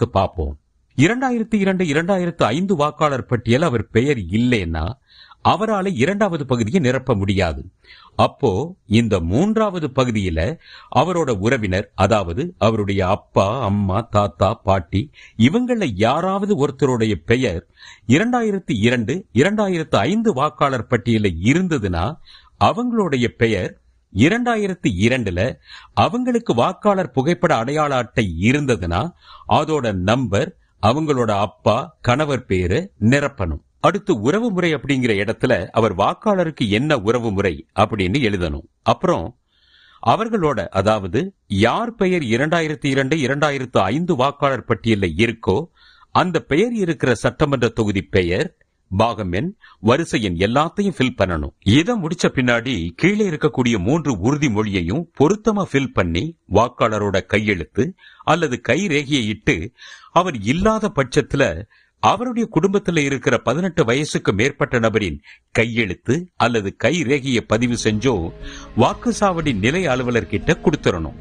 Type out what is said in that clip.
பார்ப்போம். 2002 2005 வாக்காளர் பட்டியல் அவர் பெயர் இல்லைன்னா அவரால் இரண்டாவது பகுதியை நிரப்ப முடியாது. அப்போ இந்த மூன்றாவது பகுதியில அவரோட உறவினர், அதாவது அவருடைய அப்பா, அம்மா, தாத்தா, பாட்டி, இவங்கள யாராவது ஒருத்தருடைய பெயர் 2002 2005 வாக்காளர் பட்டியலில் இருந்ததுன்னா அவங்களுடைய பெயர் 2002ல அவங்களுக்கு வாக்காளர் புகைப்பட அடையாள அட்டை இருந்ததுன்னா அதோட நம்பர் அவங்களோட அப்பா, கணவர் பேரு நிரப்பணும். அடுத்து உறவு முறை அப்படிங்கிற இடத்துல அவர் வாக்காளருக்கு என்ன உறவு முறை அப்படின்னு எழுதணும். அப்புறம் அவர்களோட, அதாவது யார் பெயர் 2002 2005 வாக்காளர் பட்டியலில் இருக்கோ அந்த பெயர் இருக்கிற சட்டமன்ற தொகுதி பெயர், பாகம் எண், வரிசை எண் எல்லாத்தையும் ஃபில் பண்ணணும். இதை முடிச்ச பின்னாடி கீழே இருக்கக்கூடிய 3 உறுதிமொழியையும் பொருத்தமா ஃபில் பண்ணி வாக்காளரோட கையெழுத்து அல்லது கை ரேகையை இட்டு, அவர் இல்லாத பட்சத்துல அவருடைய குடும்பத்தில் இருக்கிற 18 வயசுக்கு மேற்பட்ட நபரின் கையெழுத்து அல்லது கை ரேகையை பதிவு செஞ்சோ வாக்குச்சாவடி நிலை அலுவலர்கிட்ட கொடுத்துடணும்.